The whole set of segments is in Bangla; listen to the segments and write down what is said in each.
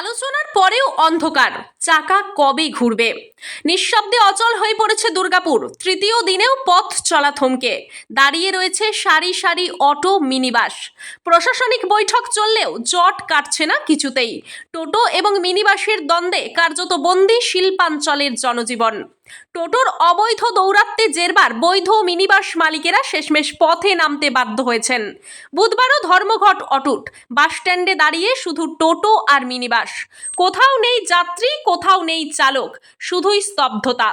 আলোচনার পরেও অন্ধকার, চাকা কবে ঘুরবে? নিঃশব্দে অচল হয়ে পড়েছে দুর্গাপুর। তৃতীয় দিনেও পথ চলা থমকে দাঁড়িয়ে রয়েছে সারি সারি অটো, মিনিবাস। প্রশাসনিক বৈঠক চললেও জট কাটছে না কিছুতেই। টোটো এবং মিনিবাসের দ্বন্দ্বে কার্যত বন্দী শিল্পাঞ্চলের জনজীবন। টোটোর অবৈধ দৌরাত্ম্যে জেরবার বৈধ মিনিবাস মালিকেরা শেষমেশ পথে নামতে বাধ্য হয়েছেন। বুধবারও ধর্মঘট অটুট। বাস স্ট্যান্ডে দাঁড়িয়ে শুধু টোটো আর মিনিবাস। কোথাও নেই যাত্রী, কোথাও নেই চালক, শুধুই স্তব্ধতা।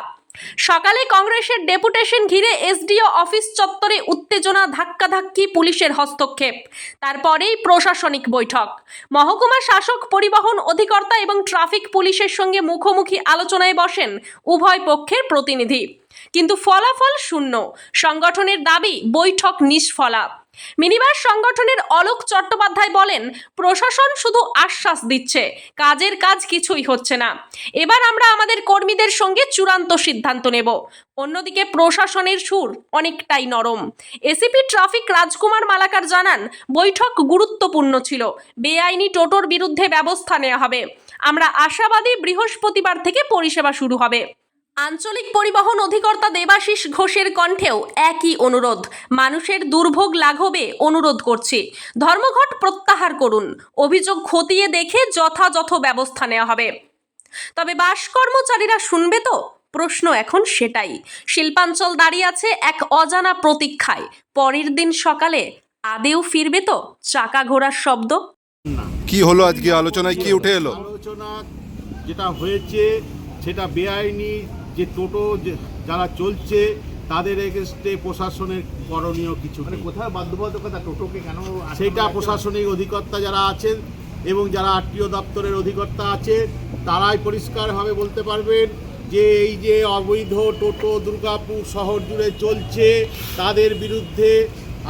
সকালে কংগ্রেসের ডেপুটেশন ঘিরে এসডিও অফিস চত্বরে উত্তেজনা, ধাক্কাধাক্কি, পুলিশের হস্তক্ষেপ। তারপরেই প্রশাসনিক বৈঠক। মহকুমা শাসক, পরিবহন অধিকর্তা এবং ট্রাফিক পুলিশের সঙ্গে মুখোমুখি আলোচনায় বসেন উভয় পক্ষের প্রতিনিধি, কিন্তু ফলাফল শূন্য। সংগঠনের দাবি বৈঠক নিষ্ফলা। মিনিবাস সংগঠনের অলোক চট্টোপাধ্যায় বলেন, প্রশাসন শুধু আশ্বাস দিচ্ছে, কাজের কাজ কিছুই হচ্ছে না। এবার আমরা আমাদের কর্মীদের সঙ্গে চূড়ান্ত সিদ্ধান্ত নেব। অন্যদিকে প্রশাসনের সুর অনেকটাই নরম। এসিপি ট্রাফিক রাজকুমার মালাকার জানান, বৈঠক গুরুত্বপূর্ণ ছিল। বেআইনি টোটোর বিরুদ্ধে ব্যবস্থা নেওয়া হবে। আমরা আশাবাদী বৃহস্পতিবার থেকে পরিষেবা শুরু হবে। আঞ্চলিক পরিবহন অধিকর্তা দেবাশিস ঘোষের কণ্ঠেও একই অনুরোধ। মানুষের দুর্ভোগ লাঘবে অনুরোধ করছি, ধর্মঘট প্রত্যাহার করুন। অভিযোগ খতিয়ে দেখে যথাযথ ব্যবস্থা নেওয়া হবে। তবে বাস কর্মচারীরা শুনবে তো? প্রশ্ন এখন সেটাই। শিল্পাঞ্চল দাঁড়িয়ে আছে এক অজানা প্রতীক্ষায়। পরের দিন সকালে আদেও ফিরবে তো চাকা ঘোড়ার শব্দ? কি হলো আজকে আলোচনায়, কি উঠে এলো? আলোচনা যেটা হয়েছে সেটা বেআইনি যে টোটো যারা চলছে তাদের এগেস্টে প্রশাসনের করণীয় কিছু নেই। কোথায় বাধ্যবাধকতা টোটোকে কেন? সেইটা প্রশাসনিক অধিকর্তা যারা আছেন এবং যারা আরটিও দপ্তরের অধিকর্তা আছে তারাই পরিষ্কারভাবে বলতে পারবেন যে এই যে অবৈধ টোটো দুর্গাপুর শহর জুড়ে চলছে তাদের বিরুদ্ধে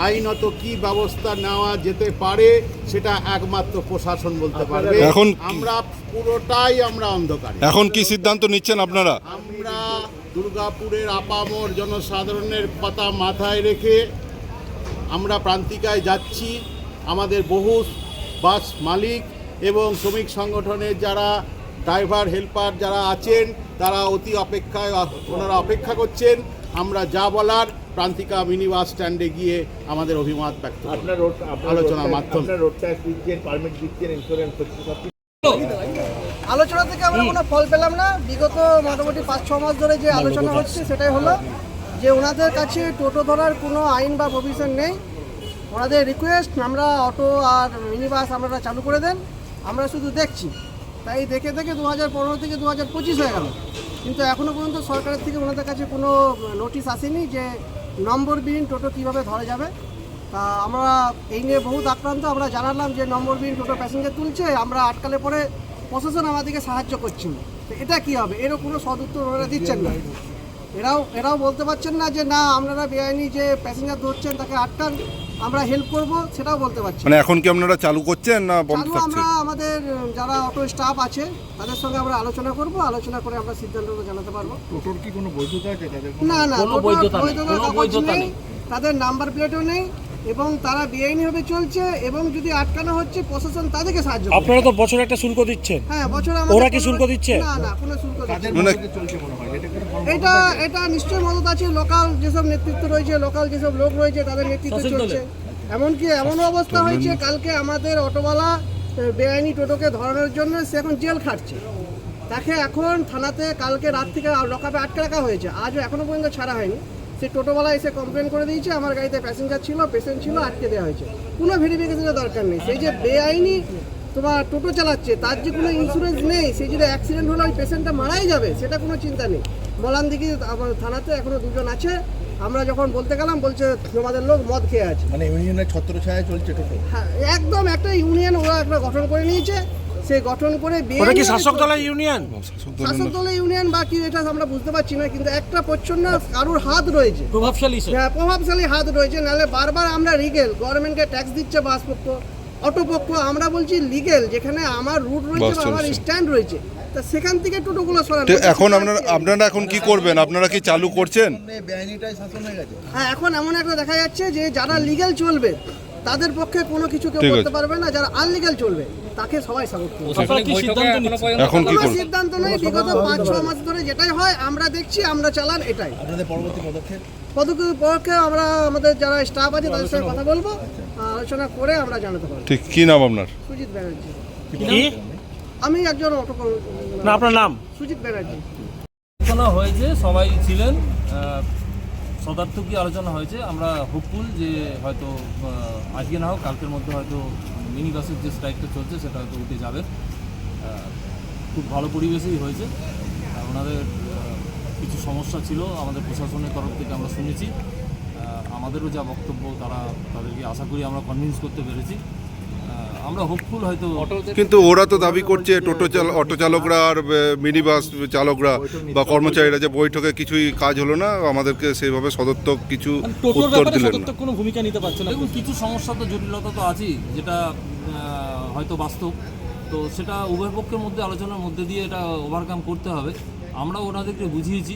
আইনত কি ব্যবস্থা নেওয়া যেতে পারে সেটা একমাত্র প্রশাসন বলতে পারবে। এখন আমরা পুরোটাই অন্ধকারে। এখন কি সিদ্ধান্ত নিচ্ছেন আপনারা? আমরা দুর্গাপুরের আপামর জনসাধারণের কথা মাথায় রেখে আমরা প্রান্তিকায় যাচ্ছি। আমাদের বহু বাস মালিক এবং শ্রমিক সংগঠনের যারা ড্রাইভার হেল্পার যারা আছেন তারা ওনারা অপেক্ষা করছেন। আমরা যা বলার প্রান্তিকা মিনি বাস স্ট্যান্ডে গিয়ে আমাদের অভিমত ব্যক্ত আলোচনার মাধ্যমে। আলোচনা থেকে আমরা কোনো ফল পেলাম না। বিগত মোটামুটি 5-6 মাস ধরে যে আলোচনা হচ্ছে সেটাই হলো যে ওনাদের কাছে টোটো ধরার কোনো আইন বা প্রভিশন নেই। ওনাদের রিকোয়েস্ট আমরা অটো আর মিনি বাস আমরা চালু করে দেন, আমরা শুধু দেখছি। তাই দেখে 2015 থেকে 2025 হয়ে গেল, কিন্তু এখনও পর্যন্ত সরকারের থেকে ওনাদের কাছে কোনো নোটিশ আসেনি যে নম্বরবিহীন টোটো কীভাবে ধরা যাবে। তা আমরা এই নিয়ে বহুত আক্রান্ত। আমরা জানালাম যে নম্বরবিহীন টোটো প্যাসেঞ্জার তুলছে, আমরা আটকালে পরে প্রশাসন আমাদেরকে সাহায্য করছে না। তো এটা কী হবে? এরও কোনো সদুত্তর ওনারা দিচ্ছেন না। এরাও বলতে পারছেন না যে না আপনারা বেআইনি যে প্যাসেঞ্জার ধরছেন তাকে আটকান, আমরা হেল্প করব, সেটাও বলতে পারছি। মানে এখন কি আপনারা চালু করছেন না বন্ধ থাকছে? আমরা আমাদের যারা অটো স্টাফ আছে তাদের সঙ্গে আমরা আলোচনা করব, আলোচনা করে আমরা সিদ্ধান্ত জানাতে পারবো। টোটোর কি কোনো বৈধতা আছে তাদের? না, কোনো বৈধতা নেই, তাদের নাম্বার প্লেটও নেই এবং তারা বেআইনিভাবে চলছে এবং যদি আটকানো হচ্ছে প্রশাসন তাদেরকে সাহায্য করবে। আপনারা তো বছরে একটা শুল্ক দিচ্ছেন। হ্যাঁ, বছরে ওরা কি শুল্ক দিচ্ছে? না, কোনো শুল্ক দিচ্ছে না। মানে চলছে মনে হয় এটা নিশ্চয়ই মদত আছে। লোকাল যেসব নেতৃত্ব রয়েছে, লোকাল যেসব লোক রয়েছে তাদের নেতৃত্বে চলছে। এমনকি এমনও অবস্থা হয়েছে কালকে আমাদের অটোওয়ালা বেআইনি টোটোকে ধরানোর জন্য সে এখন জেল খাটছে। তাকে এখন থানাতে কালকে রাত থেকে লকআপে আটকে রাখা হয়েছে, আজও এখনও পর্যন্ত ছাড়া হয়নি। সে টোটোওয়ালা এসে কমপ্লেন করে দিয়েছে আমার গাড়িতে প্যাসেঞ্জার ছিল, পেশেন্ট ছিল, আটকে দেওয়া হয়েছে। কোনো ভেরিফিকেশনের দরকার নেই। সেই যে বেআইনি তোমার টোটো চালাচ্ছে তার যে কোনো ইন্স্যুরেন্স নেই, সেই যদি অ্যাক্সিডেন্ট হলে ওই পেশেন্টটা মারাই যাবে, সেটা কোনো চিন্তা নেই। মলানদিঘি থানাতে এখনও 2 জন আছে। আমরা যখন বলতে গেলাম বলছে তোমাদের লোক মদ খেয়ে আছে। মানে ইউনিয়নের ছত্রছায়ায় চলছে টোটো? হ্যাঁ, একদম একটা ইউনিয়ন ওরা একটা গঠন করে নিয়েছে। সেই গঠন করে ওটা কি শাসক দলের ইউনিয়ন? শাসক দলের ইউনিয়ন বা কি এটা আমরা বুঝতে পারছি না, কিন্তু একটা প্রচ্ছন্ন কারুর হাত রয়েছে, প্রভাবশালী হাত রয়েছে। নাহলে বারবার আমরা লিগেল, গভর্নমেন্টকে ট্যাক্স দিচ্ছে বাস পক্ষ, অটো পক্ষ, আমরা বলছি লিগেল যেখানে আমার রুট রয়েছে বা আমার স্ট্যান্ড রয়েছে, তা সেখান থেকে টোটোগুলো সরানো। এখন আপনারা এখন কি করবেন? আপনারা কি চালু করছেন? বেআইনিটাই শাসন হয়ে গেছে। হ্যাঁ, এখন এমন একটা দেখা যাচ্ছে যে যারা লিগেল চলবে তাদের পক্ষে কোনো কিছু কেউ করতে পারবে না, যারা আনলিগেল চলবে তাকে সবাই সাপোর্ট করবে। আপনারা কি সিদ্ধান্ত নিচ্ছেন? এখন কি কোনো করবেন? সিদ্ধান্ত নেই, বিগত 5-6 মাস ধরে যেটাই হয় আমরা দেখছি, আমরা চালান এটাই। আপনাদের পরবর্তী পদক্ষেপ? পদক্ষেপ আমরা আমাদের যারা স্টাফ আছে তাদের সঙ্গে কথা বলবো, আলোচনা করে আমরা জানাতে পারবো। ঠিক, কি নাম আপনার? সুজিত ব্যানার্জি। কি? আমি একজন অটো না আপনার নাম? সুজিত ব্যানার্জি। আলোচনা হয়েছে, সবাই ছিলেন, সদার্থকই আলোচনা হয়েছে। আমরা হোপফুল যে হয়তো আজকে না হোক কালকের মধ্যে হয়তো মিনি বাসের যে স্ট্রাইকটা চলছে সেটা হয়তো উঠে যাবে। খুব ভালো পরিবেশেই হয়েছে। ওনাদের কিছু সমস্যা ছিল আমাদের প্রশাসনের তরফ থেকে আমরা শুনেছি। আমাদেরও যা বক্তব্য তাদেরকে আশা করি আমরা কনভিন্স করতে পেরেছি। আমরা হোপফুল হয়তো। কিন্তু ওরা তো দাবি করছে অটো চালকরা আর মিনি বাস চালকরা বা কর্মচারীরা যে বৈঠকে কিছুই কাজ হলো না, আমাদেরকে সেইভাবে সদর্থক কিছু উত্তর দিলেন না। কোনো ভূমিকা নিতে পারছে না। দেখুন, কিছু সমস্যা তো জটিলতা তো আছেই, যেটা হয়তো বাস্তব। তো সেটা উভয় পক্ষের মধ্যে আলোচনার মধ্যে দিয়ে এটা ওভারকাম করতে হবে। আমরাও ওনাদেরকে বুঝিয়েছি,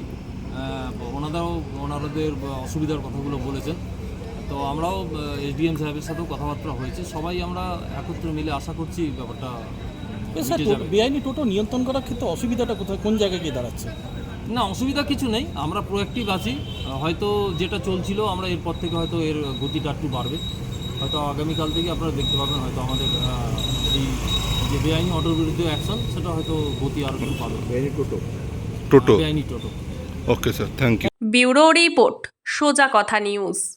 ওনাদের অসুবিধার কথাগুলো বলেছেন। তো আমরাও এসডিএম সাহেবের সাথেও কথাবার্তা হয়েছে। সবাই আমরা একত্রে মিলে আশা করছি ব্যাপারটা মিটে যাবে। বেআইনি টোটো নিয়ন্ত্রণ করার ক্ষেত্রে অসুবিধাটা কোথায়, কোন জায়গায় গিয়ে দাঁড়াচ্ছে? না, অসুবিধা কিছু নেই, আমরা প্রোঅ্যাক্টিভ আছি। হয়তো যেটা চলছিল আমরা এরপর থেকে হয়তো এর গতিটা একটু বাড়বে। হয়তো আগামীকাল থেকে আপনারা দেখতে পাবেন হয়তো আমাদের এই যে বেআইনি অটোর বিরুদ্ধে অ্যাকশন, সেটা হয়তো গতি আরও একটু পাবে। টোটো। বেআইনি toto. Okay sir, thank you. Bureau report, সোজা কথা নিউজ।